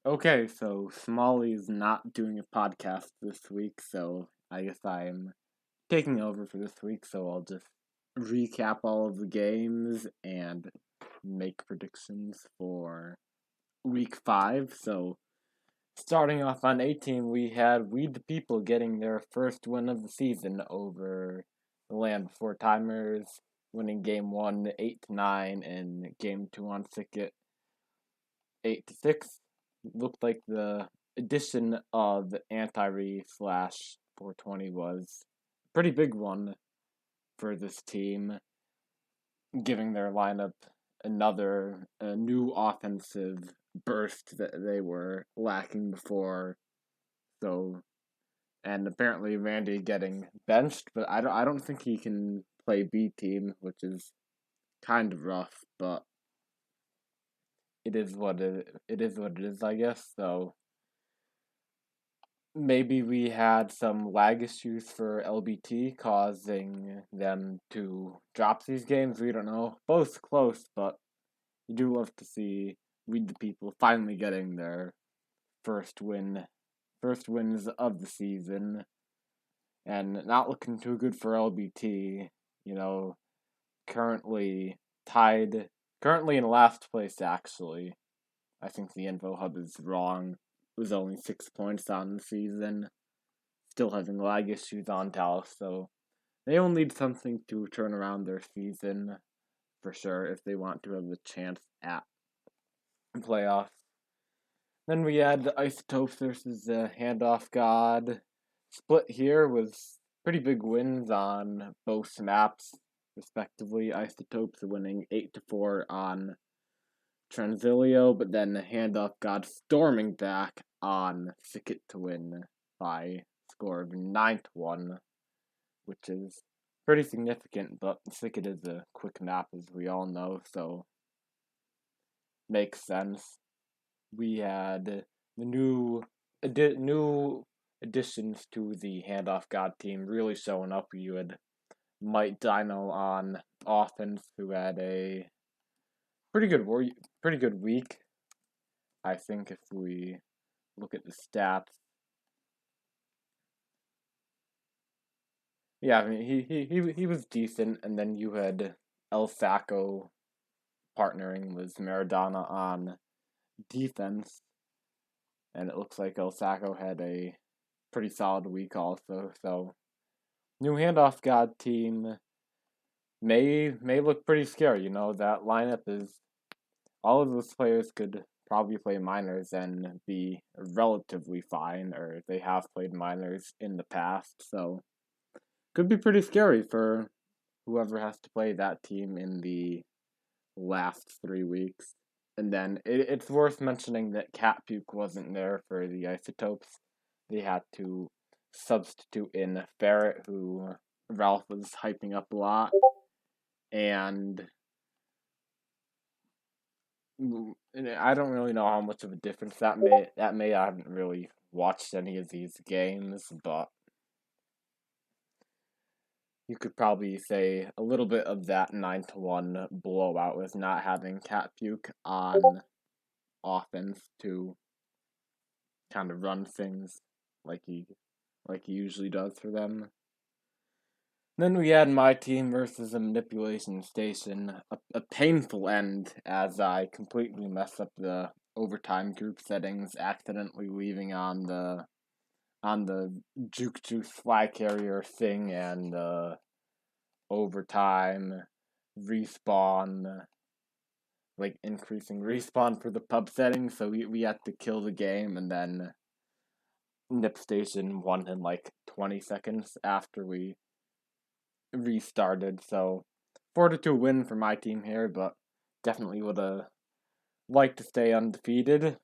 Okay, so Smalley's not doing a podcast this week, so I guess I'm taking over for this week, so I'll just recap all of the games and make predictions for week 5. So, starting off on 18, we had We the People getting their first win of the season over the Land Before Timers, winning game 1 8-9 and game 2 on Sicket 8-6. Looked like the addition of Anti-Re slash 420 was a pretty big one for this team, giving their lineup a new offensive burst that they were lacking before. So, and apparently Randy getting benched, but I don't think he can play B team, which is kind of rough, but it is what it is, I guess. So maybe we had some lag issues for LBT causing them to drop these games. We don't know. Both close, but you do love to see We the People finally getting their first first wins of the season, and not looking too good for LBT. You know, currently tied, currently in last place actually. I think the info hub is wrong. It was only 6 points on the season. Still having lag issues on Dallas, so they will need something to turn around their season for sure if they want to have a chance at playoffs. Then we had the Isotopes versus the Handoff God. Split here was pretty big wins on both maps, respectively. Isotopes winning 8-4 on Transilio, but then the Handoff God storming back on Sicket to win by score of 9-1, which is pretty significant, but Sicket is a quick map, as we all know, so makes sense. We had the new additions to the Handoff God team really showing up. You had Mike Dino on offense, who had a pretty good week. I think if we look at the stats, yeah, I mean he was decent, and then you had El Sacco partnering with Maradona on defense, and it looks like El Sacco had a pretty solid week also. So new handoff god team may look pretty scary. You know, that lineup is all of those players could probably play minors and be relatively fine, or they have played minors in the past. So could be pretty scary for whoever has to play that team in the last 3 weeks. And then it's worth mentioning that Cat Puke wasn't there for the Isotopes. They had to substitute in Ferret, who Ralph was hyping up a lot. And I don't really know how much of a difference that may. I haven't really watched any of these games, but you could probably say a little bit of that 9-1 blowout was not having Cat Puke on offense to kind of run things like he usually does for them. Then we had my team versus a manipulation station, a painful end as I completely messed up the overtime group settings, accidentally leaving on the juke juice fly carrier thing and overtime respawn, like increasing respawn for the pub setting, so we had to kill the game, and then Nip Station won in like 20 seconds after we restarted. So 4-2 win for my team here, but definitely would have liked to stay undefeated.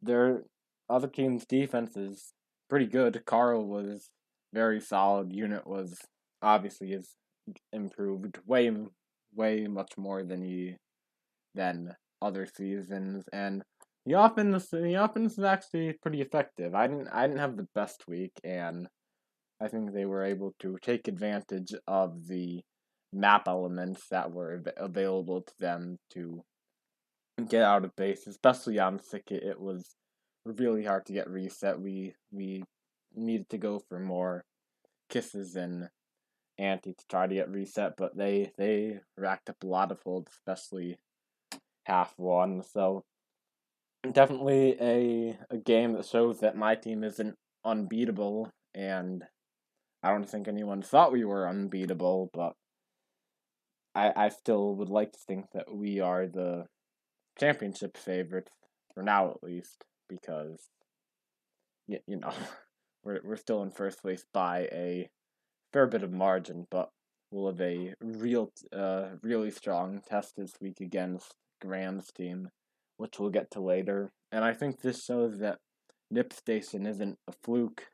Their other team's defense is pretty good. Carl was very solid. Unit was obviously is improved way much more than other seasons, and the offense is actually pretty effective. I didn't have the best week, and I think they were able to take advantage of the map elements that were available to them to get out of base, especially on Thicket. It was really hard to get reset. We needed to go for more kisses and ante to try to get reset, but they racked up a lot of holds, especially half one. So definitely a game that shows that my team isn't unbeatable, and I don't think anyone thought we were unbeatable, but I still would like to think that we are the championship favorites for now at least, because you know we're still in first place by a fair bit of margin, but we'll have a really strong test this week against Graham's team, which we'll get to later. And I think this shows that Nip Station isn't a fluke,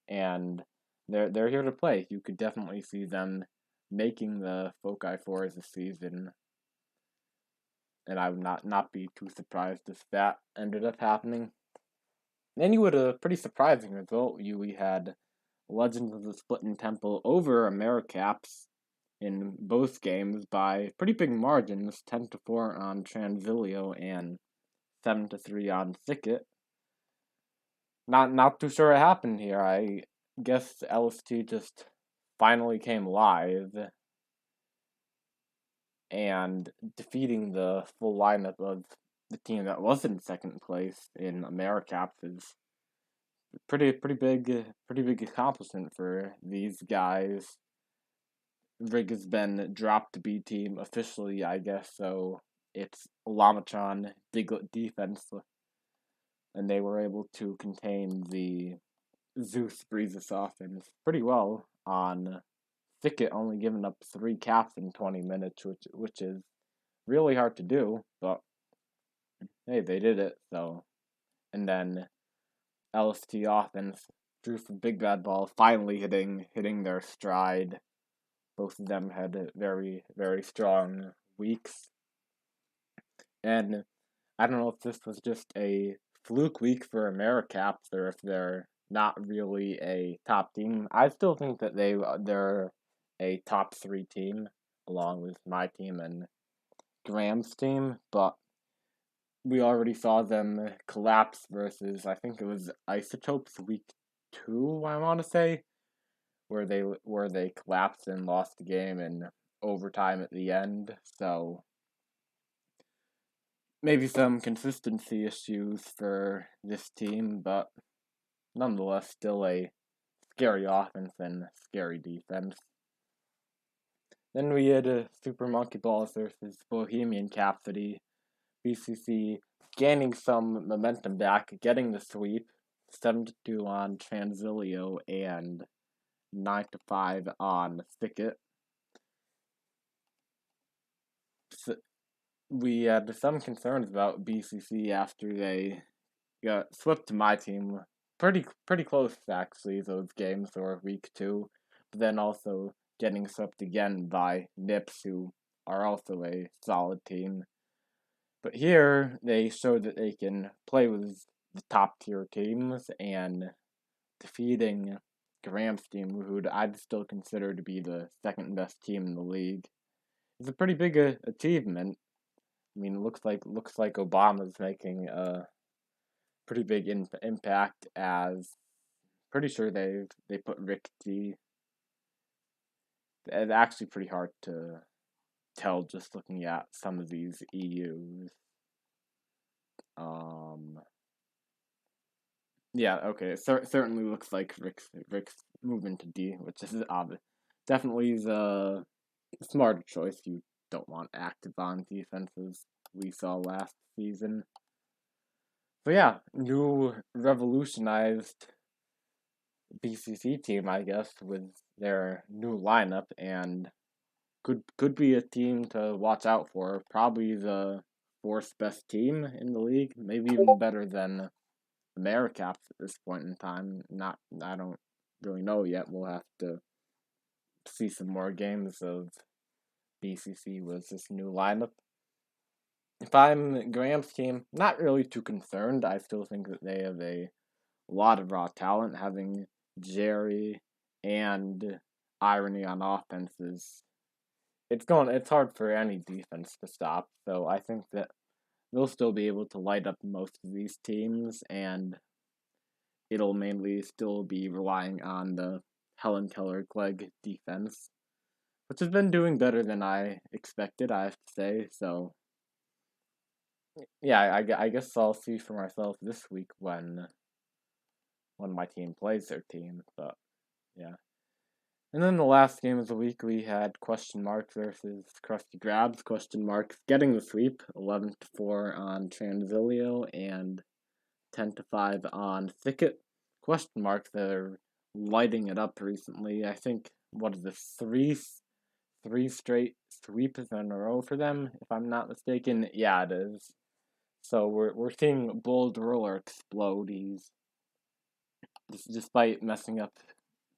and they're here to play. You could definitely see them making the Foci Fours this season, and I would not be too surprised if that ended up happening. Then you had a pretty surprising result. We had Legends of the Splitting Temple over Americaps in both games by pretty big margins, 10-4 on Transilio and 7-3 on Thicket. Not too sure what happened here. I guess LST just finally came live, and defeating the full lineup of the team that was in second place in Americaps is pretty big accomplishment for these guys. Rig has been dropped to B team officially, I guess, so it's Lamatron Diglett defense, and they were able to contain the Zeus Breezes offense pretty well on Thicket, only giving up 3 caps in 20 minutes, which is really hard to do, but hey, they did it, so. And then LST offense drew some big bad balls, finally hitting their stride. Both of them had very strong weeks. And I don't know if this was just a fluke week for Americaps or if they're not really a top team. I still think that they're a top 3 team along with my team and Graham's team, but we already saw them collapse versus, I think it was Isotopes week 2, I want to say, where they collapsed and lost the game in overtime at the end. So maybe some consistency issues for this team, but nonetheless still a scary offense and scary defense. Then we had Super Monkey Balls versus Bohemian Capacity. BCC gaining some momentum back, getting the sweep, 7-2 on Transilio and 9-5 on Thicket. So we had some concerns about BCC after they got swept to my team. Pretty close actually. Those games were week 2, but then also getting swept again by Nips, who are also a solid team. But here they showed that they can play with the top tier teams, and defeating Graham's team, who I'd still consider to be the second best team in the league, is a pretty big achievement. I mean, it looks like Obama's making a pretty big impact. As pretty sure they put Rick T. It's actually pretty hard to tell just looking at some of these EUs. Yeah, okay. It certainly looks like Rick's moving to D, which is obvious. Definitely is a smarter choice. You don't want active on defenses we saw last season. So yeah, new revolutionized BCC team, I guess, with their new lineup, and could be a team to watch out for. Probably the fourth best team in the league, maybe even better than Americaps at this point in time. I don't really know yet. We'll have to see some more games of BCC with this new lineup. If I'm Graham's team, not really too concerned. I still think that they have a lot of raw talent. Having Jerry and Irony on offenses, it's hard for any defense to stop. So I think that we'll still be able to light up most of these teams, and it'll mainly still be relying on the Helen Keller-Clegg defense, which has been doing better than I expected, I have to say. So, yeah, I guess I'll see for myself this week when my team plays their team. But yeah. And then the last game of the week, we had Question Mark versus Krusty Grabs. Question Mark's getting the sweep, 11-4 on Transilio and 10-5 on Thicket. Question Mark, they're lighting it up recently. I think, what is this, three straight sweeps in a row for them, if I'm not mistaken. Yeah, it is. So we're seeing Bold Roller explode. He's, despite messing up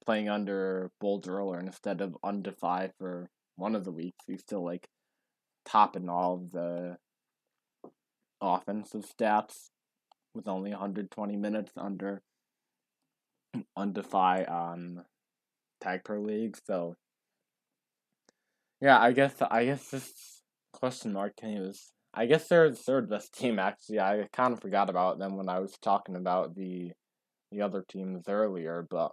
playing under Bold Roller instead of under 5 for one of the weeks, he's still like topping all of the offensive stats with only 120 minutes under 5 on Tag Pro League. So yeah, I guess this Question Mark team is, I guess they're the third best team actually. I kind of forgot about them when I was talking about the other teams earlier, but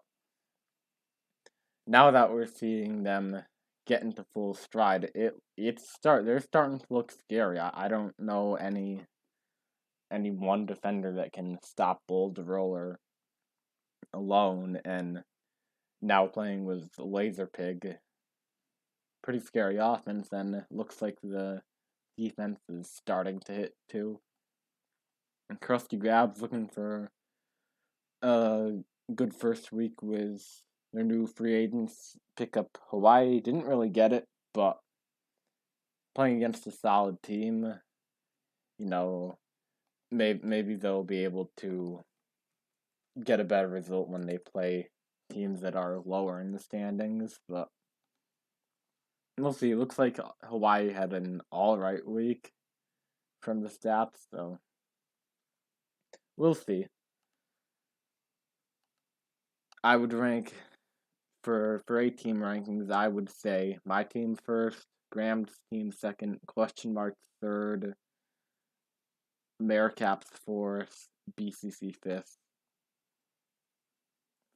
now that we're seeing them get into full stride, they're starting to look scary. I don't know any one defender that can stop Bold Roller alone, and now playing with Laser Pig, pretty scary offense, and it looks like the defense is starting to hit too. And Krusty Grab's looking for a good first week with their new free agents pickup Hawaii. Didn't really get it, but playing against a solid team, you know, maybe they'll be able to get a better result when they play teams that are lower in the standings, but we'll see. It looks like Hawaii had an alright week from the stats, so we'll see. I would rank for 8-team rankings, I would say my team first, Graham's team second, Question Mark third, Mercaps fourth, BCC fifth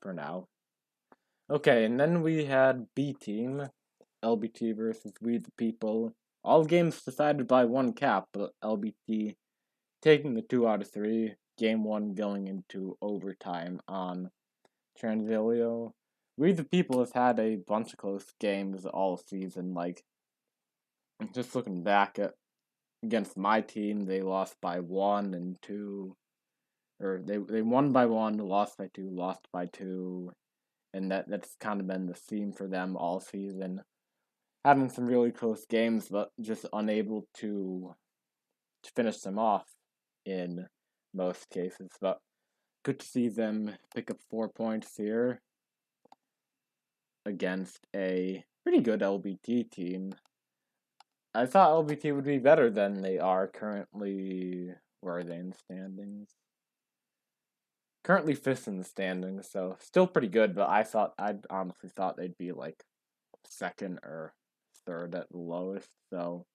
for now. Okay, and then we had B team, LBT versus We the People. All games decided by one cap, but LBT taking the 2 out of 3. Game 1 going into overtime on Transilio. We the People have had a bunch of close games all season. Like, just looking back at against my team, they lost by 1 and 2. Or they won by 1, lost by 2, lost by 2. And that's kind of been the theme for them all season. Having some really close games, but just unable to finish them off in most cases. But good to see them pick up 4 points here against a pretty good LBT team. I thought LBT would be better than they are currently. Where are they in the standings? Currently 5th in the standings, so still pretty good, but I honestly thought they'd be like 2nd or 3rd at the lowest, so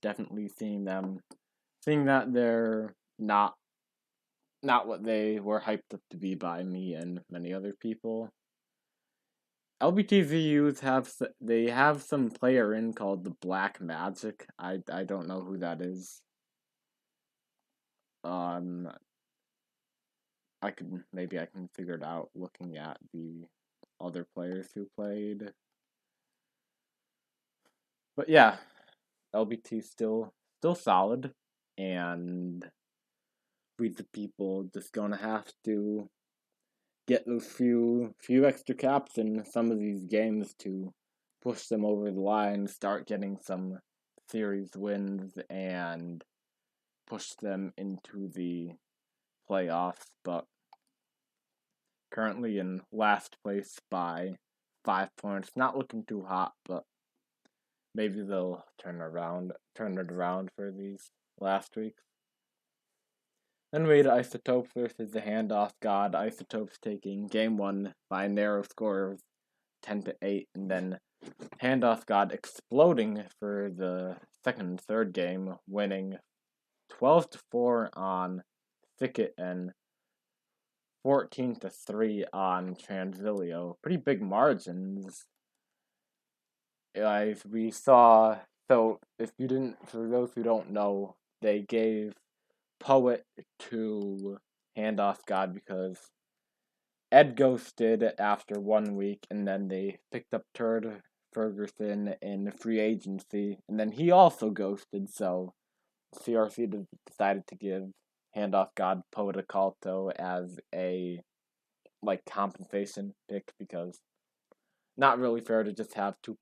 definitely seeing that they're not what they were hyped up to be by me and many other people. LBTZUs have some player in called the Black Magic. I don't know who that is. Maybe I can figure it out looking at the other players who played. But yeah, LBT still solid, and We the People just gonna have to get those few extra caps in some of these games to push them over the line, start getting some series wins, and push them into the playoffs. But currently in last place by 5 points, not looking too hot, but maybe they'll turn it around for these last weeks. Then we had Isotopes versus the Handoff God. Isotopes taking game 1 by a narrow score of 10-8, and then Handoff God exploding for the second and third game, winning 12-4 on Thicket and 14-3 on Transilio. Pretty big margins. As we saw, so if you didn't, for those who don't know, they gave Poet to Handoff God because Ed ghosted after 1 week, and then they picked up Turd Ferguson in free agency, and then he also ghosted, so CRC decided to give Handoff God Poet Acalto as a compensation pick because not really fair to just have two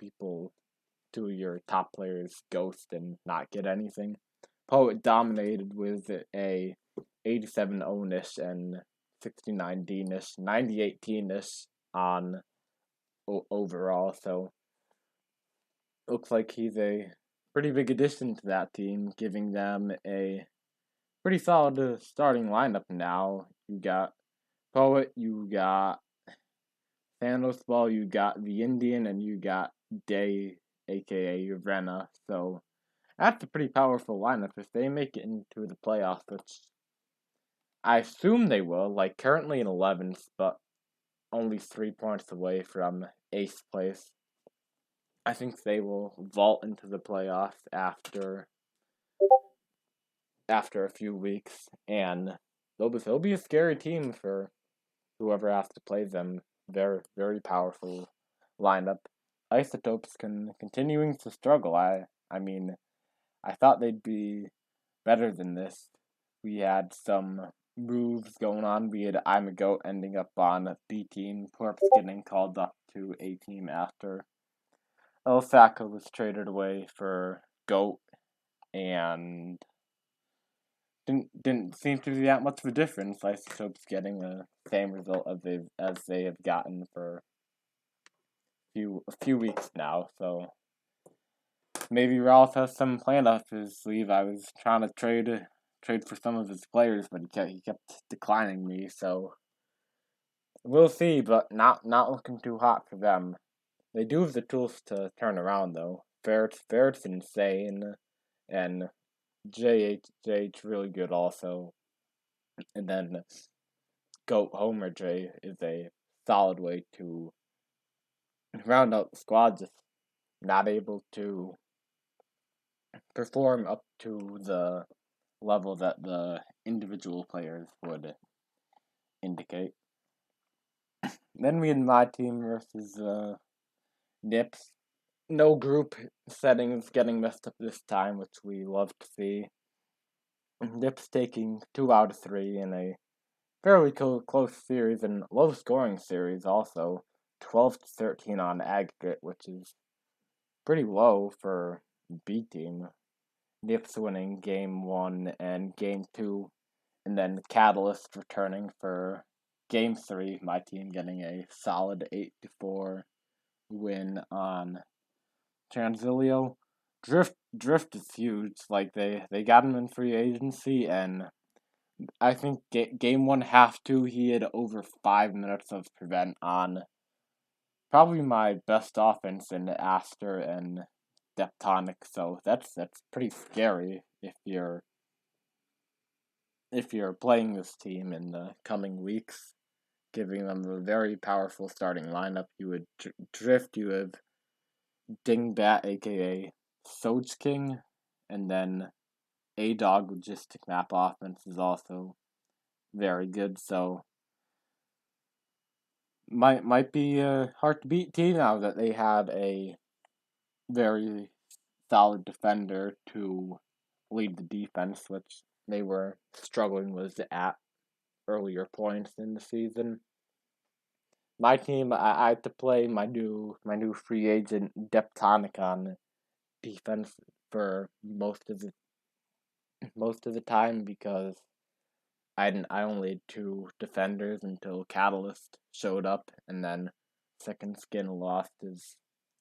of your top players ghost and not get anything. Poet dominated with a 87 Onish and 69 D-nish, 98 T-nish on overall, so looks like he's a pretty big addition to that team, giving them a pretty solid starting lineup now. You got Poet, you got Thanos Ball, you got the Indian, and you got Day, aka Rena. So that's a pretty powerful lineup if they make it into the playoffs, which I assume they will. Like currently in 11th, but only 3 points away from 8th place. I think they will vault into the playoffs after a few weeks, and they'll be a scary team for whoever has to play them. Very, very powerful lineup. Isotopes continuing to struggle. I mean, I thought they'd be better than this. We had some moves going on. We had I'm a Goat ending up on B team, Corpse getting called up to A team after Osaka was traded away for Goat, and didn't seem to be that much of a difference. Isotopes getting the same result as they have gotten for a few weeks now. So maybe Ralph has some plan up his sleeve. I was trying to trade for some of his players, but he kept declining me. So we'll see, but not looking too hot for them. They do have the tools to turn around though. Ferret's insane, and JH really good also. And then Goat Homer J is a solid way to round out the squad. Just not able to perform up to the level that the individual players would indicate. Then we had my team versus Nips. No group settings getting messed up this time, which we love to see. Nips taking 2 out of 3 in a fairly close series and low scoring series also. 12-13 on aggregate, which is pretty low for B team. Nips winning game 1 and game 2, and then Catalyst returning for game 3. My team getting a solid 8-4 win on Transilio. Drift is huge. Like they got him in free agency, and I think game 1, half 2, he had over 5 minutes of prevent on probably my best offense in Aster and Deptonic. So that's pretty scary if you're playing this team in the coming weeks, giving them a very powerful starting lineup. You would Drift, you have Dingbat, aka Soj King, and then A-Dog Logistic Map offense is also very good, so might be a hard to beat team now that they have a very solid defender to lead the defense, which they were struggling with at earlier points in the season. My team, I had to play my new free agent Deptonic on defense for most of the time because I only had 2 defenders until Catalyst showed up, and then Second Skin lost his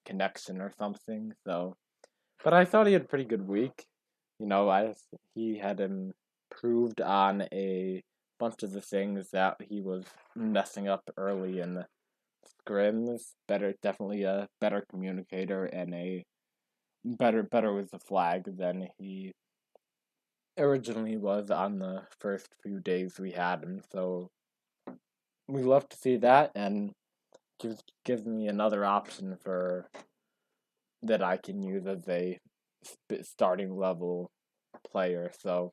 connection or something. So, but I thought he had a pretty good week. He had improved on a bunch of the things that he was messing up early in scrims, definitely a better communicator and a better with the flag than he originally was on the first few days we had him. So we love to see that, and gives me another option for that I can use as a starting level player. So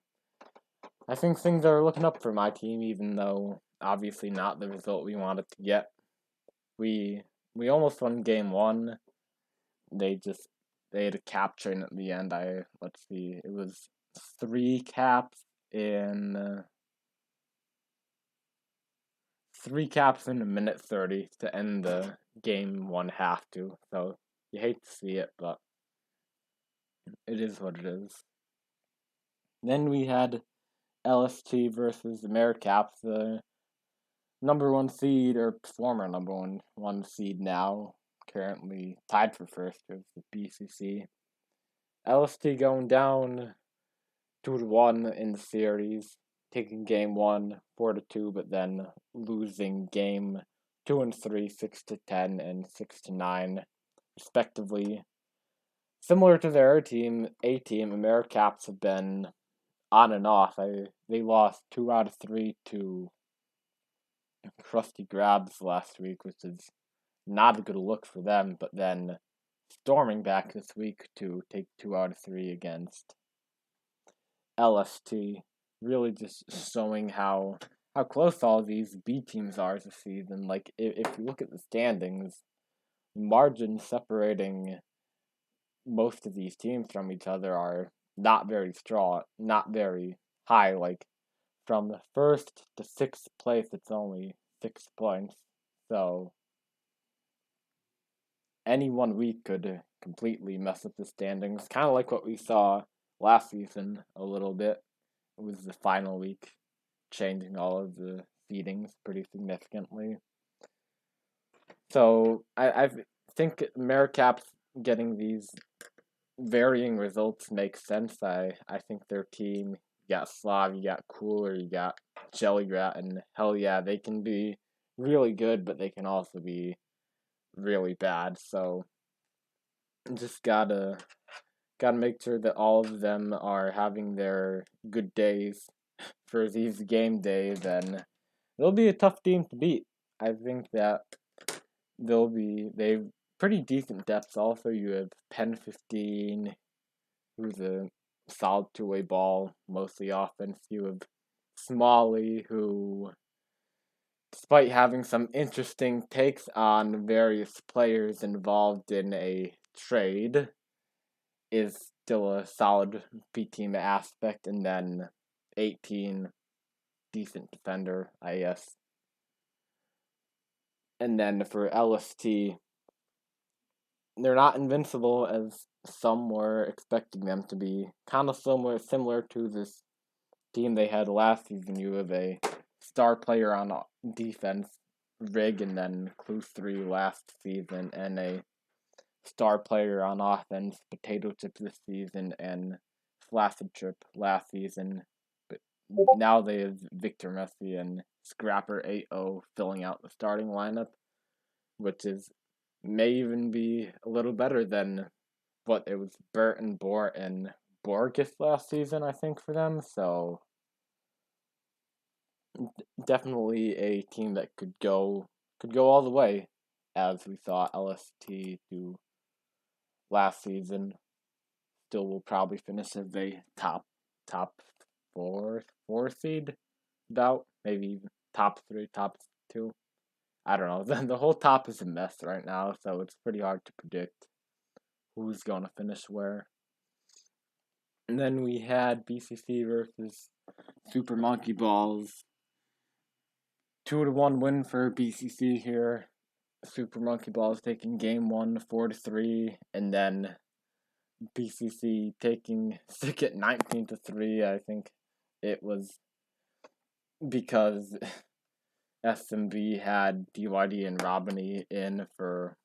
I think things are looking up for my team, even though obviously not the result we wanted to get. We we almost won game one. They just they had a capture in at the end. Let's see, it was three caps in a minute 30 to end the game one half to. So you hate to see it, but it is what it is. Then we had LST versus AmeriCaps, the number one seed or former number one seed now, currently tied for first with the BCC. LST going down 2-1 in the series, taking game one 4-2, but then losing game 2 and 3 6-10 and 6-9, respectively. Similar to their team, AmeriCaps have been on and off. They lost 2 out of 3 to Crusty Grabs last week, which is not a good look for them, but then storming back this week to take 2 out of 3 against LST, really just showing how close all these B teams are this season. Like if you look at the standings, margins separating most of these teams from each other are not very strong, not very high. Like from the first to sixth place, it's only 6 points. So any 1 week could completely mess up the standings. Kind of like what we saw last season a little bit. It was the final week, changing all of the seedings pretty significantly. So I think AmeriCaps getting these varying results makes sense. I think their team, you got Slav, you got Cooler, you got Jellyrat, and hell yeah, they can be really good, but they can also be really bad. So just gotta make sure that all of them are having their good days for these game days, and they'll be a tough team to beat. I think that they've pretty decent depth. Also, you have Pen 15, who's a solid two-way ball, mostly offense. You have Smalley, who, despite having some interesting takes on various players involved in a trade, is still a solid B team aspect. And then 18, decent defender, I guess. And then for LST, they're not invincible as some were expecting them to be. Kind of similar to this team they had last season. You have a star player on defense, Rig, and then Clue 3 last season, and a star player on offense, Potato Chip this season, and Flaccid Chip last season. But now they have Victor Messi and Scrapper 8-0 filling out the starting lineup, which is may even be a little better than what it was Bert and Bort and Borges last season, I think, for them. So definitely a team that could go all the way, as we saw LST do last season. Still will probably finish as a top four seed, about maybe even top 3, top 2. I don't know. The whole top is a mess right now, so it's pretty hard to predict who's gonna finish where. And then we had BCC versus Super Monkey Balls. 2-1 win for BCC here. Super Monkey Balls taking game one 4-3, and then BCC taking sick at 19-3. I think it was because SMB had DYD and Robiny in for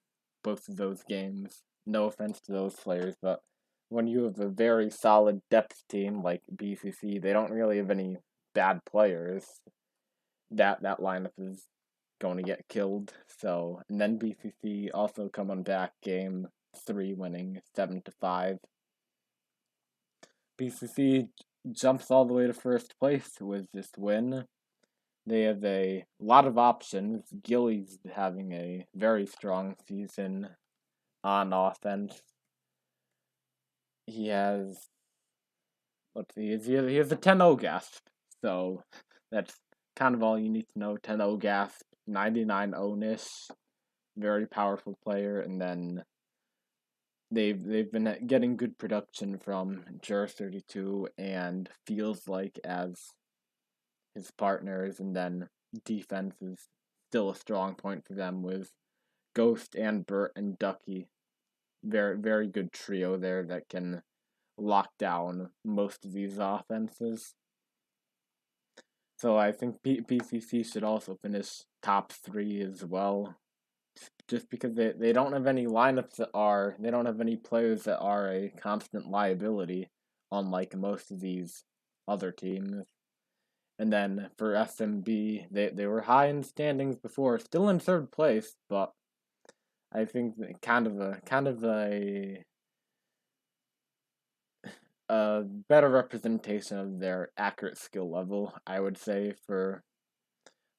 both of those games. No offense to those players, but when you have a very solid depth team like BCC, they don't really have any bad players. That lineup is going to get killed. So, and then BCC also coming back game 3, winning 7-5. BCC jumps all the way to first place with this win. They have a lot of options. Gilly's having a very strong season on offense. He has, let's see, he has a 10-0 gasp. So that's kind of all you need to know. 10-0 gasp, 99 onish, very powerful player, and then they've been getting good production from Jur32 and feels like as his partners, and then defense is still a strong point for them with Ghost and Burt and Ducky. Very, very good trio there that can lock down most of these offenses. So I think BCC should also finish top 3 as well. Just because they don't have any lineups they don't have any players that are a constant liability, unlike most of these other teams. And then for SMB, they were high in standings before, still in third place, but I think kind of a better representation of their accurate skill level, I would say, for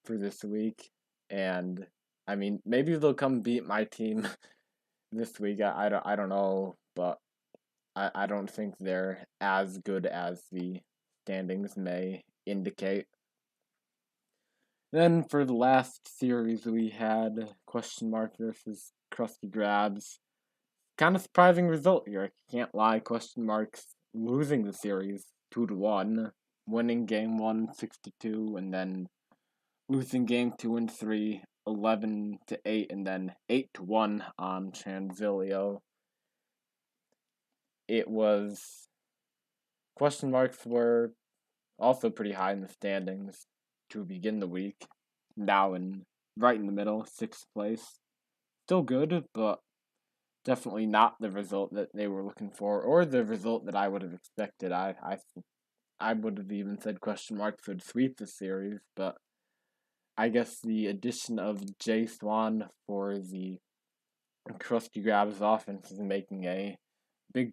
this week. And I mean, maybe they'll come beat my team this week. I don't know, but I don't think they're as good as the standings may indicate. Then for the last series we had question mark versus Krusty Grabs. Kind of surprising result here. I can't lie. Question marks losing the series 2-1, winning game 1 6-2, and then losing game 2 and 3 11-8, and then 8-1 on Transilio. It was question marks were also pretty high in the standings to begin the week. Now right in the middle, 6th place. Still good, but definitely not the result that they were looking for, or the result that I would have expected. I would have even said question marks would sweep the series, but I guess the addition of J Swan for the Krusty Grabs offense is making a big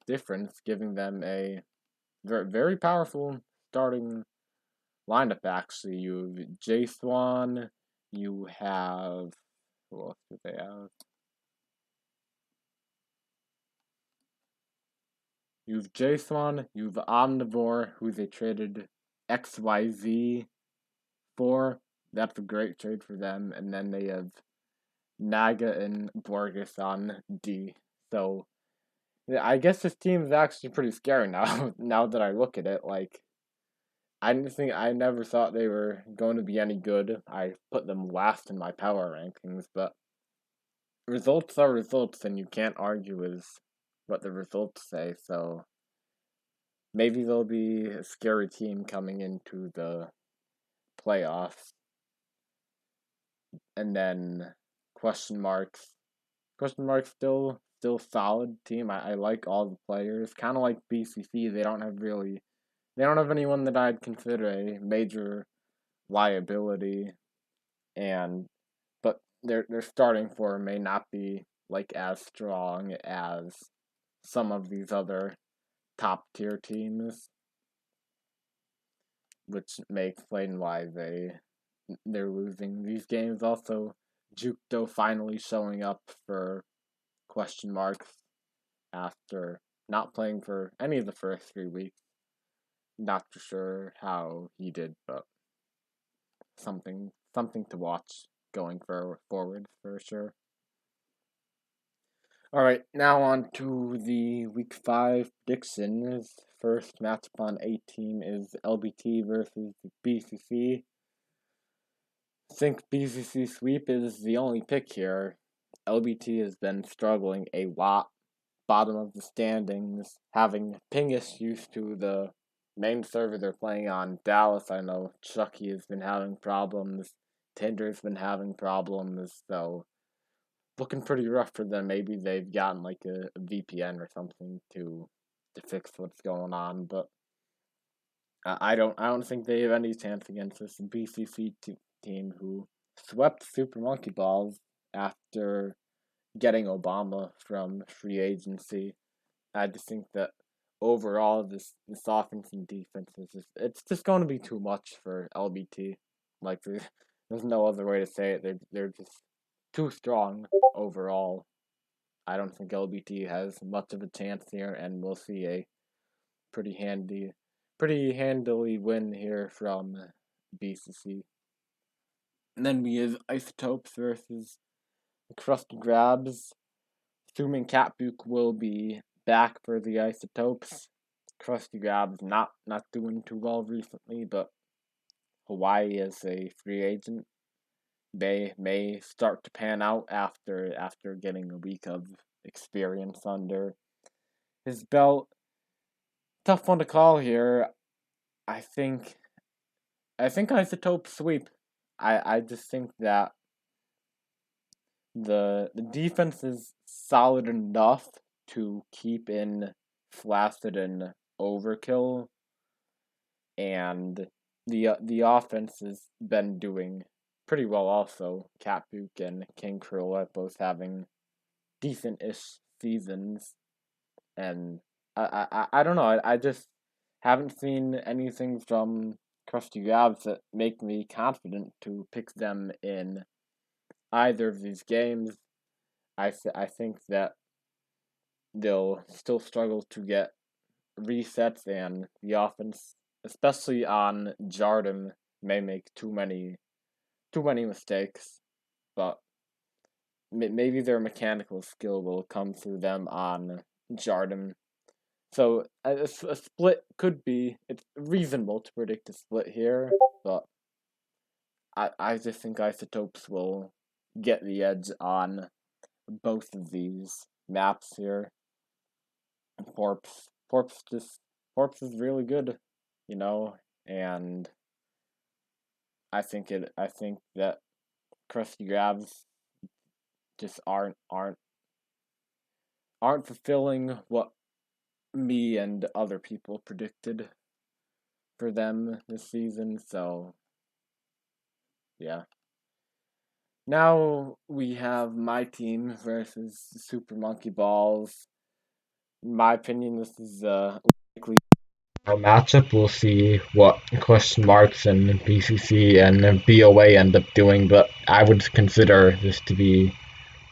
difference, giving them a very, very powerful starting lineup. Actually, you have J Swan, you have who else do they have? You have J Swan, you have Omnivore, who they traded XYZ for. That's a great trade for them, and then they have Naga and Borges on D. So yeah, I guess this team is actually pretty scary now. Now that I look at it, like I never thought they were going to be any good. I put them last in my power rankings, but results are results, and you can't argue with what the results say. So maybe they'll be a scary team coming into the playoffs, and then question marks. Question mark still solid team. I like all the players. Kind of like BCC, they don't have anyone that I'd consider a major liability, and but their starting four may not be like as strong as some of these other top tier teams, which may explain why they're losing these games. Also, Jukdo finally showing up for question marks after not playing for any of the first 3 weeks. Not for sure how he did, but something to watch going forward for sure. All right, now on to the week 5 predictions. First matchup on A team is LBT versus BCC. I think BCC sweep is the only pick here. LBT has been struggling a lot, bottom of the standings, having ping issues to the main server they're playing on. Dallas, I know Chucky has been having problems. Tinder's been having problems, so looking pretty rough for them. Maybe they've gotten like a VPN or something to fix what's going on, but I don't think they have any chance against this BCC team who swept Super Monkey Balls after getting Obama from free agency. I just think that overall this offense and defense is it's just going to be too much for LBT. Like there's no other way to say it. They're just too strong overall. I don't think LBT has much of a chance here, and we'll see a pretty handy, pretty handily win here from BCC. And then we have Isotopes versus Krusty Grabs. Assuming Catbook will be back for the Isotopes. Krusty Grabs not doing too well recently, but Hawaii is a free agent. They may start to pan out after getting a week of experience under his belt. Tough one to call here. I think Isotope sweep. I just think that the defense is solid enough to keep in Flaccid and Overkill, and the offense has been doing pretty well also. Catbook and King Cruella both having decent-ish seasons, and I don't know. I just haven't seen anything from Krusty Grabs that make me confident to pick them in either of these games. I think that they'll still struggle to get resets, and the offense, especially on Jardim, may make too many mistakes. But maybe their mechanical skill will come through them on Jardim. So a split could be. It's reasonable to predict a split here, but I just think Isotopes will get the edge on both of these maps here. Porps is really good, you know, and I think that Krusty Grabs just aren't fulfilling what me and other people predicted for them this season, so yeah. Now we have my team versus Super Monkey Balls. In my opinion, this is likely a matchup. We'll see what question marks and BCC and BOA end up doing, but I would consider these to be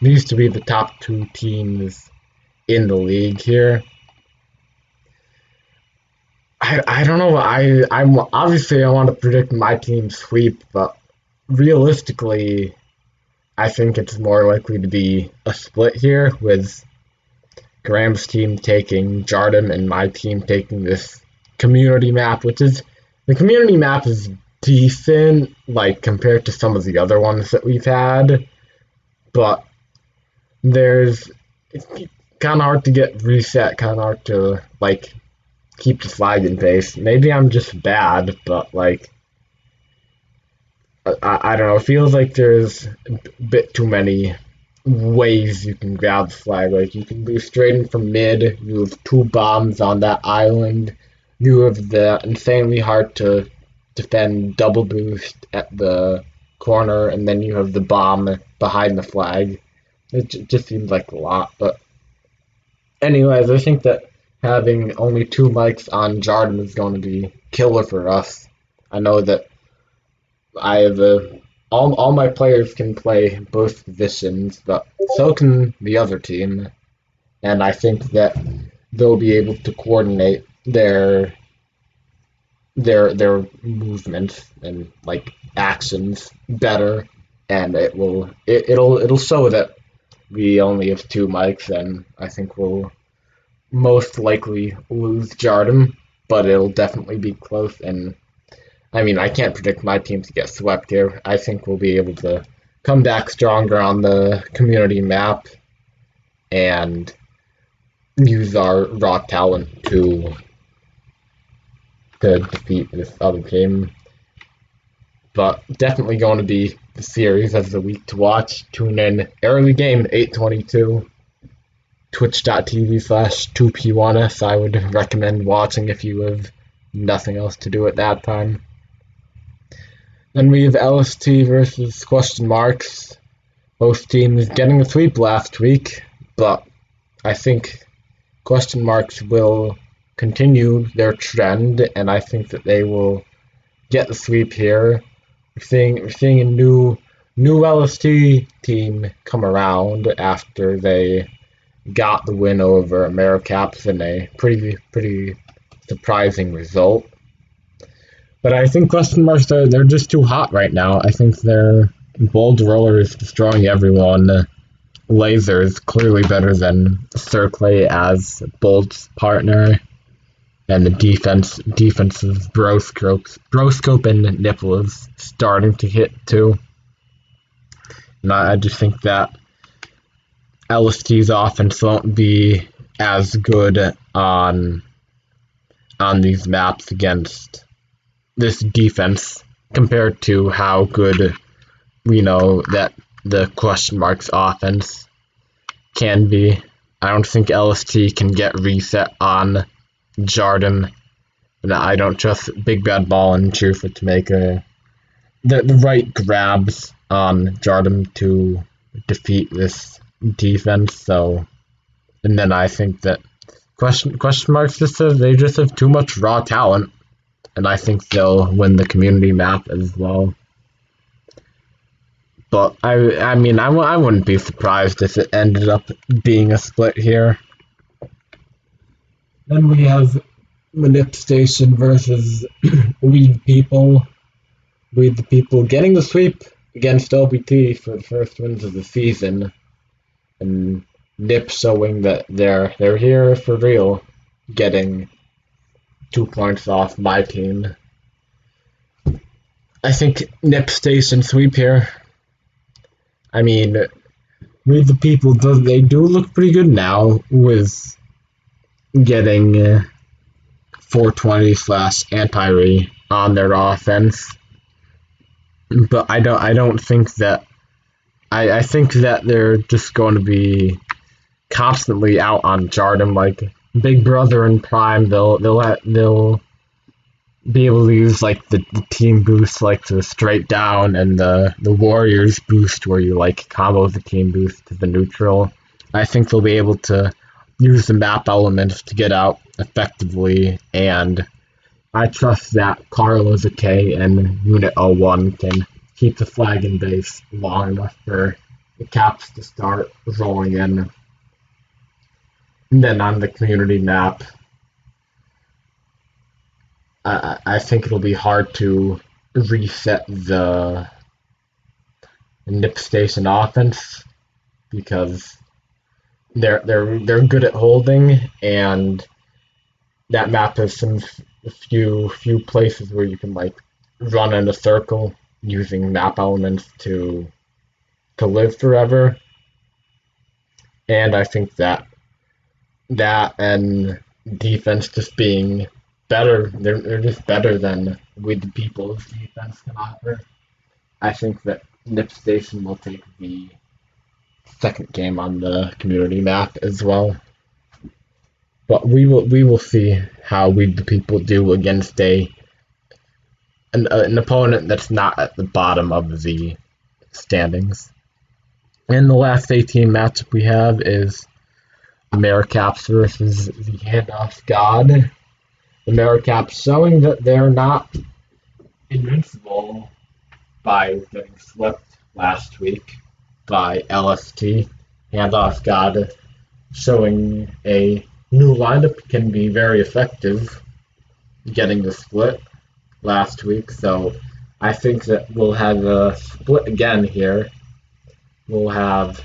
the top two teams in the league here. I don't know. I'm obviously I want to predict my team sweep, but realistically, I think it's more likely to be a split here with Graham's team taking Jardim and my team taking this community map, which is the community map is decent, like compared to some of the other ones that we've had, but there's it's kind of hard to get reset, kind of hard to like keep the flag in pace. Maybe I'm just bad, but like I don't know. It feels like there's a bit too many ways you can grab the flag. Like you can be straight in from mid. You have two bombs on that island. You have the insanely hard to defend double boost at the corner, and then you have the bomb behind the flag. It just seems like a lot. But anyways, I think that having only two mics on Jardim is going to be killer for us. I know that I have all my players can play both positions, but so can the other team, and I think that they'll be able to coordinate their movements and like actions better, and it'll show that we only have two mics, and I think we'll most likely lose Jardim, but it'll definitely be close. And I mean, I can't predict my team to get swept here. I think we'll be able to come back stronger on the community map and use our raw talent to defeat this other team. But definitely going to be the series as the week to watch. Tune in early game 8:22. Twitch.tv/2P1S. I would recommend watching if you have nothing else to do at that time. Then we have LST versus question marks. Both teams getting a sweep last week, but I think question marks will continue their trend, and I think that they will get the sweep here. We're seeing a new LST team come around after they got the win over AmeriCaps in a pretty surprising result. But I think question marks they're just too hot right now. I think their bold roller is destroying everyone. Laser is clearly better than Circle as Bolt's partner, and the defensive Broscope and Nipple is starting to hit too. And I just think that LST's offense won't be as good on these maps against this defense compared to how good we know that the question marks offense can be. I don't think LST can get reset on Jardim, and I don't trust Big Bad Ball and Cheerfoot to make the right grabs on Jardim to defeat this defense. So, and then I think that question marks they just have too much raw talent, and I think they'll win the community map as well. But I mean I wouldn't be surprised if it ended up being a split here. Then we have Manip Station versus Weed People. Weed the People getting the sweep against LBT for the first wins of the season, and Nip showing that they're here for real, getting 2 points off my team. I think Nip Station sweep here. I mean, Weed the People they do look pretty good now with getting 420 slash anti-re on their offense, but I don't think that I think that they're just going to be constantly out on Jardim like Big Brother and Prime. They'll be able to use like the team boost like the straight down and the Warriors boost where you like combo the team boost to the neutral. I think they'll be able to use the map elements to get out effectively, and I trust that Carlos K and Unit 01 can keep the flag in base long enough for the caps to start rolling in. And then on the community map, I think it'll be hard to reset the Nip Station offense because they're good at holding, and that map has some few places where you can like run in a circle using map elements to live forever. And I think that and defense just being better, they're just better than with the People's defense can offer. I think that Nip Station will take the second game on the community map as well. But we will see how we the people do against an opponent that's not at the bottom of the standings. And the last 18 matchup we have is AmeriCaps versus the Handoff God. The AmeriCaps showing that they're not invincible by getting swept last week by LST. Handoff God showing a new lineup can be very effective, getting the split last week. So I think that we'll have a split again here. We'll have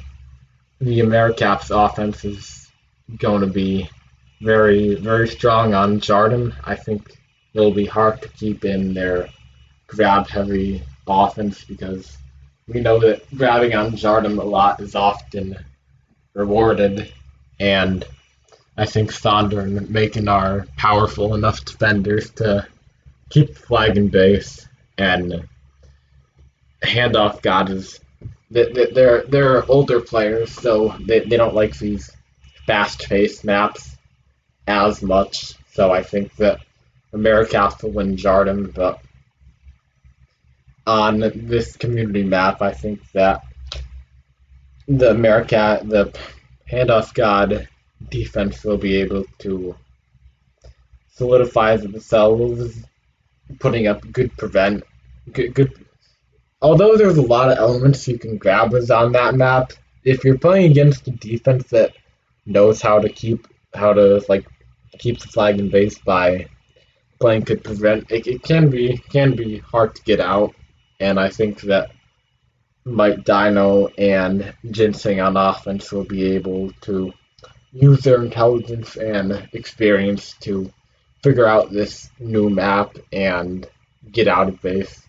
the AmeriCaps offense is going to be very strong on Jardim. I think it'll be hard to keep in their grab heavy offense because we know that grabbing on Jardim a lot is often rewarded, and I think Sonder and Macon are powerful enough defenders to keep the flag in base, and Handoff God is they're older players, so they don't like these fast-paced maps as much. So I think that AmeriCaps will win Jardim, but on this community map, I think that the handoff god defense will be able to solidify themselves, putting up good prevent, good. Although there's a lot of elements you can grab us on that map, if you're playing against a defense that knows how to like keep the flag in base by playing could prevent, it can be hard to get out, and I think that Mike Dino and Ginseng on offense will be able to use their intelligence and experience to figure out this new map and get out of base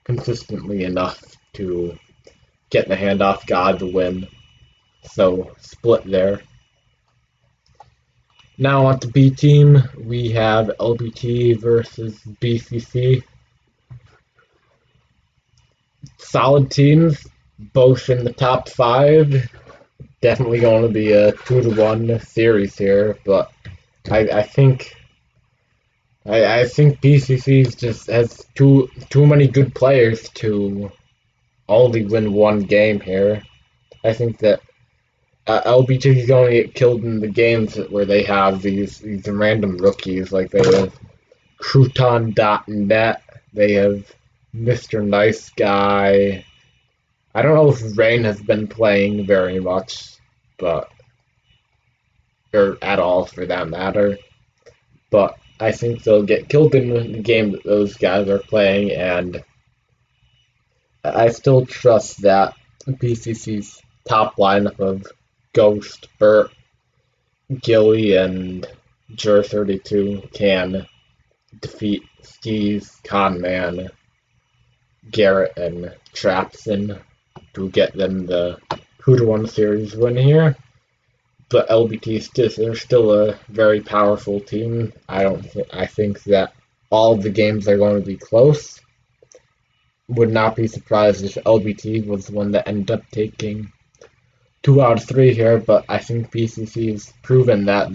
consistently enough to get the handoff god to win. So split there. Now on to B team, we have LBT versus BCC. Solid teams, both in the top five. Definitely going to be a 2-1 series here, but I think I think BCC just has too many good players to only win one game here. I think that LBT is going to get killed in the games where they have these random rookies, like they have Crouton.net, they have Mr. Nice Guy. I don't know if Rain has been playing very much, but or at all for that matter. But I think they'll get killed in the game that those guys are playing, and I still trust that BCC's top lineup of Ghost, Burt, Gilly, and Jur32 can defeat Steve, Conman, Garrett, and Trapson to get them the 2-1 series win here. But LBT they're still a very powerful team. I think that all of the games are going to be close. Would not be surprised if LBT was the one that ended up taking 2 out of 3 here, but I think BCC has proven that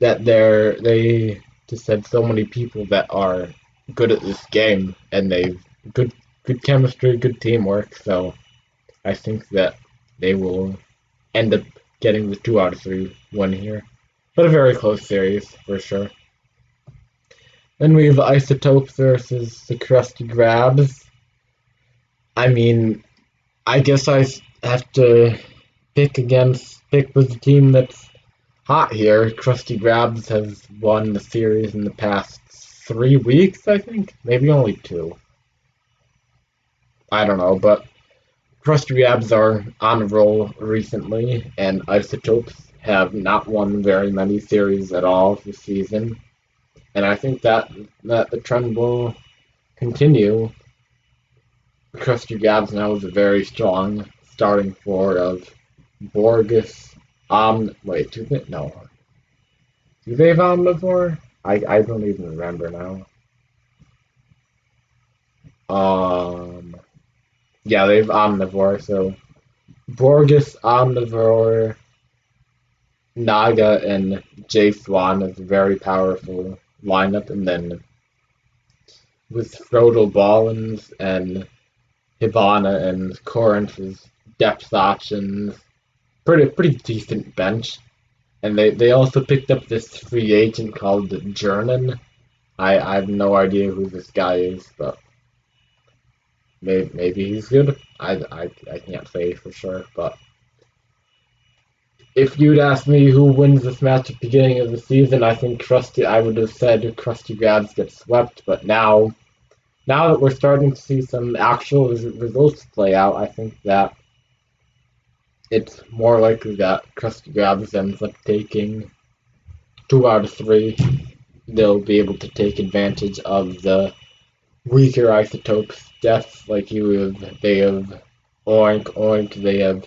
they just have so many people that are good at this game, and they've good chemistry, good teamwork. So I think that they will end up getting the 2 out of 3 win here, but a very close series for sure. Then we have Isotopes versus the Krusty Grabs. I mean, I guess I have to pick with the team that's hot here. Krusty Grabs has won the series in the past 3 weeks, I think, maybe only 2. I don't know, but Krusty Grabs are on a roll recently, and Isotopes have not won very many series at all this season. And I think that the trend will continue. Krusty Grabs now is a very strong starting four of Borgus, wait, no. Do they have Omnivore? I don't even remember now. Um, yeah, they have Omnivore, so Borgus, Omnivore, Naga, and J Swan is a very powerful lineup, and then with Frodo Ballins and Hibana and Corinth's depth options, pretty decent bench. And they also picked up this free agent called Jernan. I have no idea who this guy is, but maybe he's good. I can't say for sure, but if you'd asked me who wins this match at the beginning of the season, I would have said Krusty Grabs gets swept. But now that we're starting to see some actual results play out, I think that it's more likely that Krusty Grabs ends up taking 2 out of 3. They'll be able to take advantage of the weaker Isotopes deaths, like they have Oink Oink, they have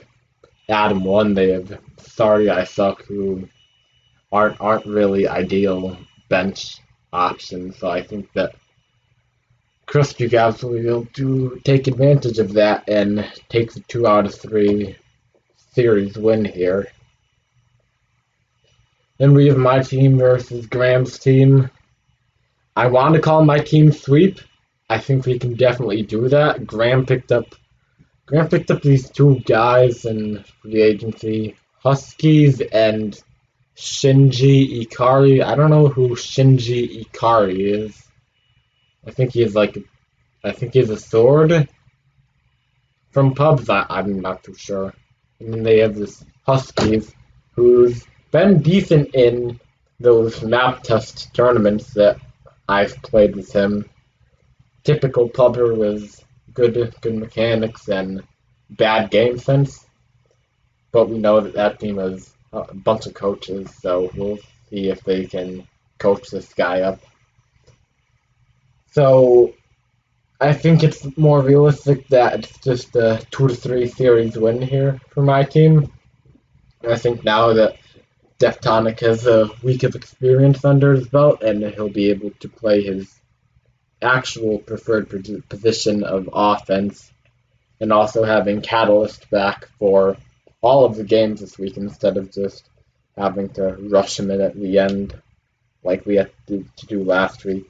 Adam One, they have Sorry I Suck, who aren't really ideal bench options. So I think that Krusty Grabs will be able to take advantage of that and take the 2 out of 3 series win here. Then we have my team versus Graham's team. I want to call my team sweep, I think we can definitely do that. Graham picked up these two guys in free agency, Huskies and Shinji Ikari. I don't know who Shinji Ikari is. I think he's like I think he's a sword from pubs. I'm not too sure. And then they have this Huskies who's been decent in those map test tournaments that I've played with him. Typical pubber with good mechanics and bad game sense. But we know that that team has a bunch of coaches, so we'll see if they can coach this guy up. So I think it's more realistic that it's just a 2 to 3 series win here for my team. I think now that Deftonic has a week of experience under his belt, and he'll be able to play his actual preferred position of offense, and also having Catalyst back for all of the games this week instead of just having to rush him in at the end like we had to do last week.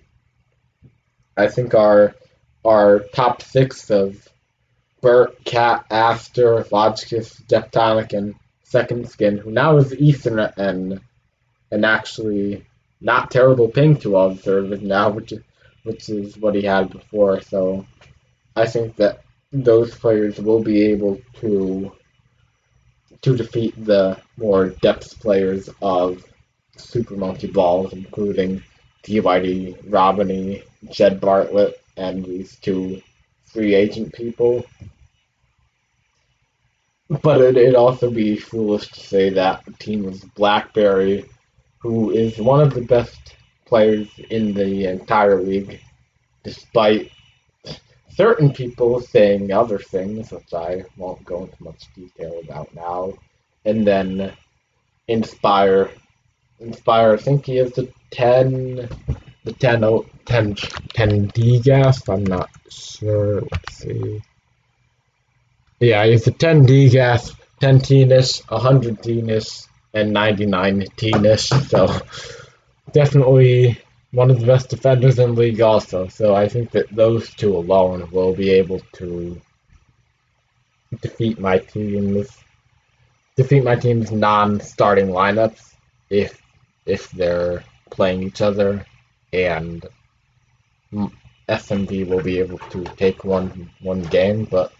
I think our top six of Burt, Cat, Aster, Logicus, Deptonic, and Second Skin, who now is Ethernet and actually not terrible ping to all the servers now, which is what he had before. So I think that those players will be able to defeat the more depth players of Super Monkey Balls, including DYD, Robiny, Jed Bartlett, and these two free agent people. But it'd also be foolish to say that the team was Blackberry, who is one of the best players in the entire league, despite certain people saying other things, which I won't go into much detail about now. And then Inspire. Inspire, I think he has the 10D gas. I'm not sure. Let's see. Yeah, he's a 10D gas, 10 T-nish, 100 T-nish, and 99 T-nish. So definitely one of the best defenders in the league also. So I think that those two alone will be able to defeat my team's non-starting lineups if they're playing each other, and SMV will be able to take one game. But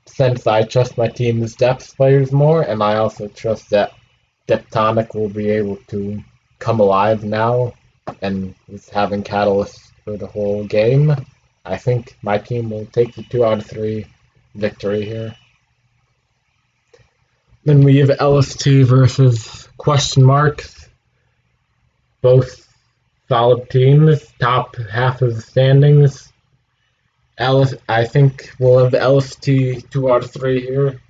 since I trust my team's depth players more, and I also trust that Deptonic will be able to come alive now and is having Catalyst for the whole game, I think my team will take the 2 out of 3 victory here. Then we have LST versus question marks. Both solid teams, top half of the standings. I think we'll have LST 2 out of 3 here.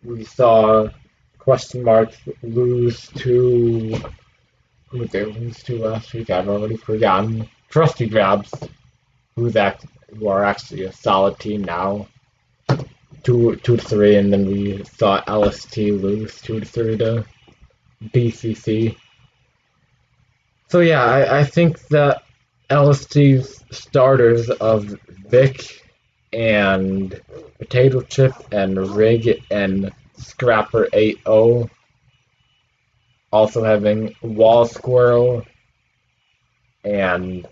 We saw question marks lose to who did they lose to last week? I've already forgotten. Trusty Grabs, who are actually a solid team now. 2 to 3, and then we saw LST lose 2 to 3 to BCC. So yeah, I think that LST's starters of Vic and Potato Chip and Rig and Scrapper 8-0, also having Wall Squirrel and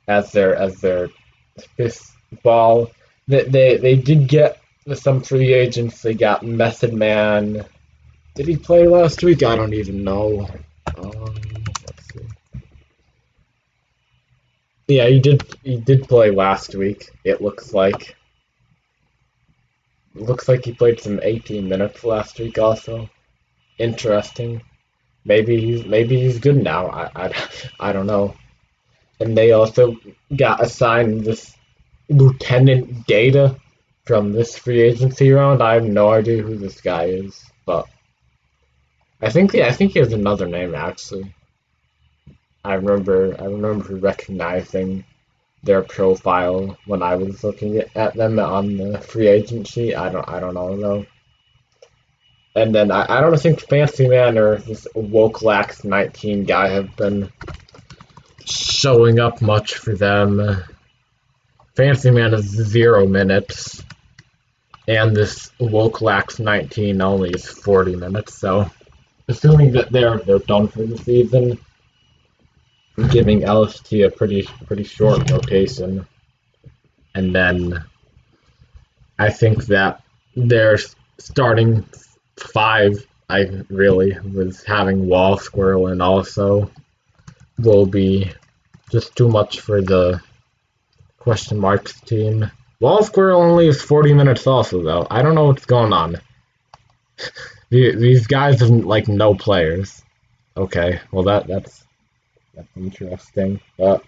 as their fifth ball. They did get some free agents. They got Method Man. Did he play last week? I don't even know. Let's see. Yeah, he did. He did play last week. It looks like. It looks like he played some 18 minutes last week. Also, interesting. Maybe he's good now. I don't know. And they also got assigned this Lieutenant Data from this free agency round. I have no idea who this guy is, but I think he has another name actually. I remember recognizing their profile when I was looking at them on the free agency. I don't know though. And then I don't think Fancy Man or this Wokelax 19 guy have been showing up much for them. Fancy Man is 0 minutes, and this Wokelax 19 only is 40 minutes. So, assuming that they're done for the season, I'm giving LST a pretty short rotation, and then I think that their starting five, I really was having Wall Squirrel and also will be just too much for the question marks team. Wall Squirrel only is 40 minutes also though. I don't know what's going on. These guys have like no players. Okay, well that's interesting. But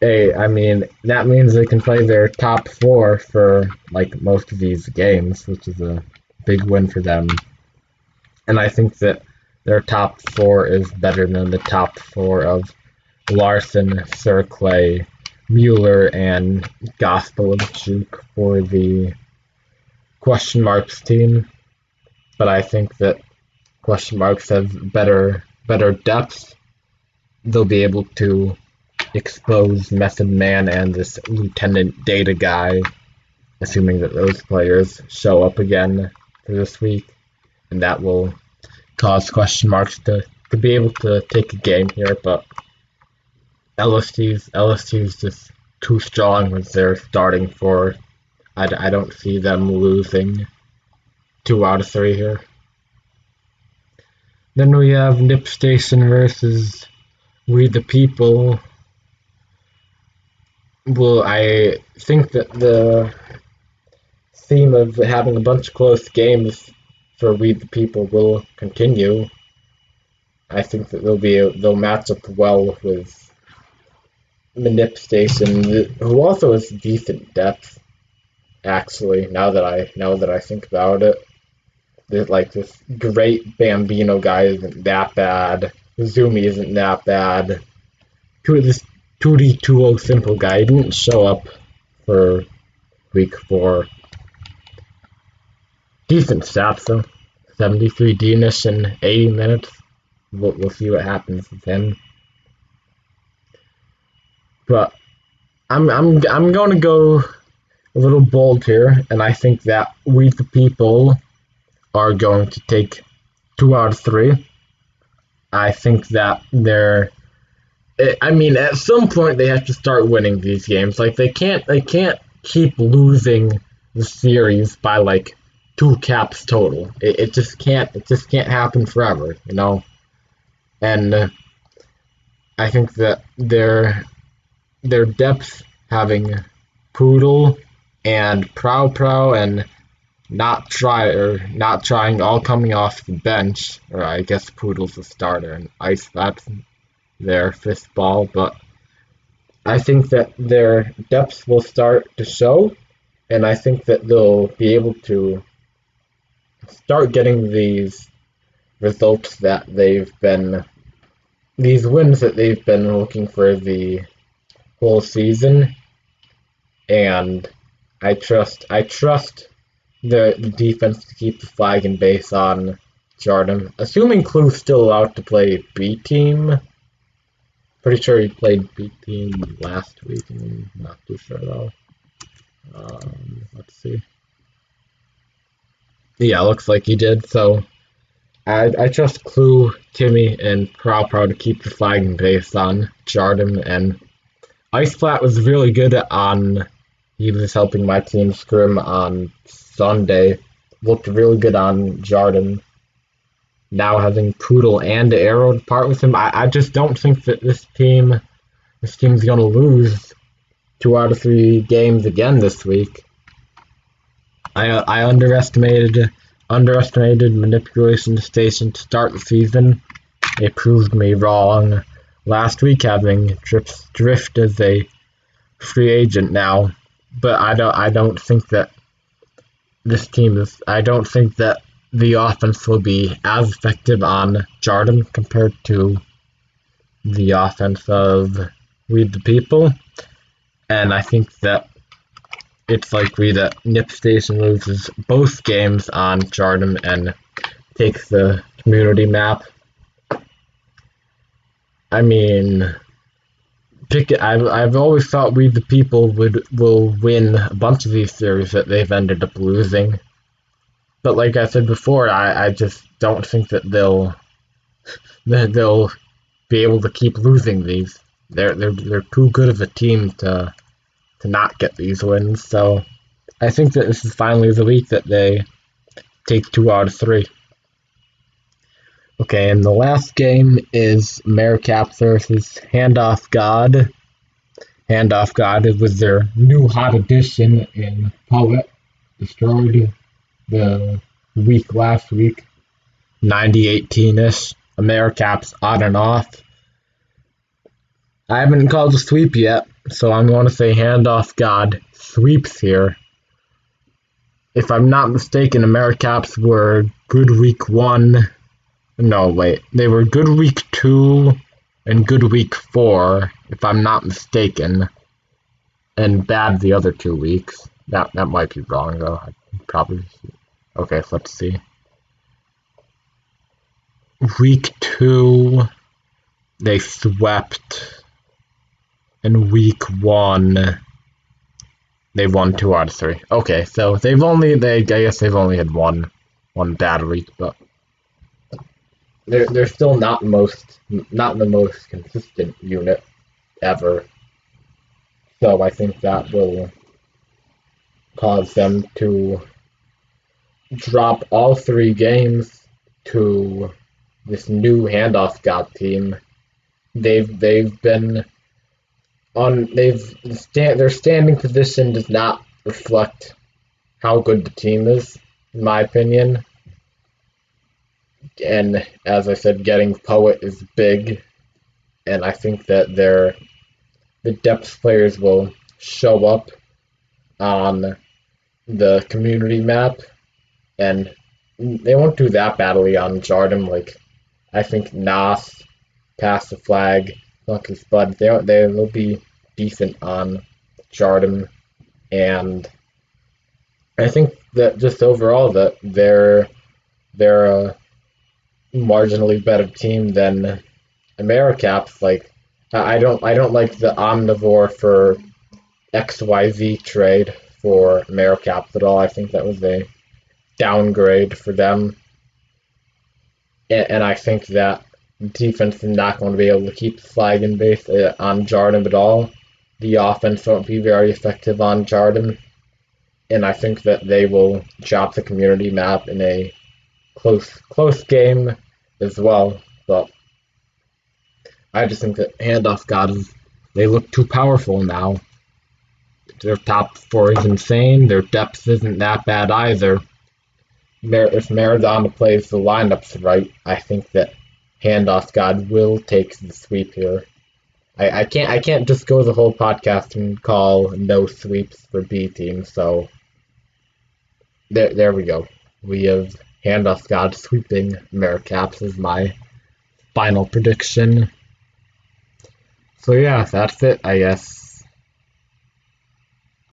hey, I mean that means they can play their top four for like most of these games, which is a big win for them. And I think that their top four is better than the top four of Larson, Sir Clay, Mueller, and Gospel of Juke for the question marks team. But I think that question marks have better depth. They'll be able to expose Method Man and this Lieutenant Data guy, assuming that those players show up again for this week, and that will cause question marks to be able to take a game here, but LST's just too strong with their starting four. I don't see them losing 2 out of 3 here. Then we have Nip Station versus We the People. Well, I think that the theme of having a bunch of close games for We the People will continue. I think that they'll match up well with Manip Station, who also has decent depth. Actually, now that I think about it, like this great Bambino guy isn't that bad. Zumi isn't that bad. This 2D20 simple guy didn't show up for week 4. Decent stats though. 73 D-nish in 80 minutes. We'll see what happens with him. But I'm going to go a little bold here, and I think that We the People are going to take 2 out of 3. I think that I mean, at some point they have to start winning these games. Like they can't keep losing the series by like 2 caps total. It just can't happen forever, you know. And I think that their depth having Poodle and Prow and not trying all coming off the bench, or I guess Poodle's a starter and Ice that's their fifth ball, but I think that their depth will start to show, and I think that they'll be able to start getting these results that these wins that they've been looking for the whole season, and I trust the defense to keep the flag and base on Jordan. Assuming Clue's still allowed to play B team. Pretty sure he played B team last week. I'm not too sure though. Let's see. Yeah, looks like he did. So I trust Clue, Timmy, and Prow to keep the flag and base on Jordan, and Ice Flat was really good on. He was helping my team scrim on Sunday. Looked really good on Jordan. Now having Poodle and Arrow to part with him, I just don't think that this team's gonna lose 2 out of 3 games again this week. I underestimated Manipulation Station to start the season. It proved me wrong last week, having Drift as a free agent now. But I don't think that this team is. I don't think that the offense will be as effective on Jordan compared to the offense of We the People. And I think that it's likely that Nip Station loses both games on Jordan and takes the community map. I mean, I've always thought We the People will win a bunch of these series that they've ended up losing. But like I said before, I just don't think that they'll be able to keep losing these. They're too good of a team to not get these wins. So I think that this is finally the week that they take 2 out of 3. Okay, and the last game is Maricaps versus Handoff God. Handoff God was their new hot addition in Poet. Destroyed the week last week, 90-18-ish. Americaps on and off. I haven't called a sweep yet, so I'm going to say Handoff God sweeps here. If I'm not mistaken, Americaps were good week 1. No, wait. They were good week 2 and good week 4, if I'm not mistaken. And bad the other 2 weeks. That might be wrong, though. I probably. Okay, let's see. Week 2, they swept. In week 1, they won 2 out of 3. Okay, so I guess they've only had one bad week, but they're still not the most consistent unit ever. So I think that will cause them to drop all 3 games to this new handoff god team. They've been on their standing position does not reflect how good the team is, in my opinion. And as I said, getting Poet is big, and I think that the depth players will show up on the community map, and they won't do that badly on Jardim. Like I think Nas, Pass the Flag, Lucky Spud, they'll be decent on Jardim, and I think that just overall that they're a marginally better team than Americaps. Like I don't like the omnivore for XYZ trade for Americaps at all. I think that was a downgrade for them, and I think that defense is not going to be able to keep the flag in base on Jardim at all. The offense won't be very effective on Jardim, and I think that they will drop the community map in a close game as well. But I just think that handoff gods they look too powerful now. Their top 4 is insane. Their depth isn't that bad either. If Maradona plays the lineups right, I think that handoff god will take the sweep here. I can't just go the whole podcast and call no sweeps for B teams. So there we go. We have handoff god sweeping Maricaps as my final prediction. So yeah, that's it, I guess.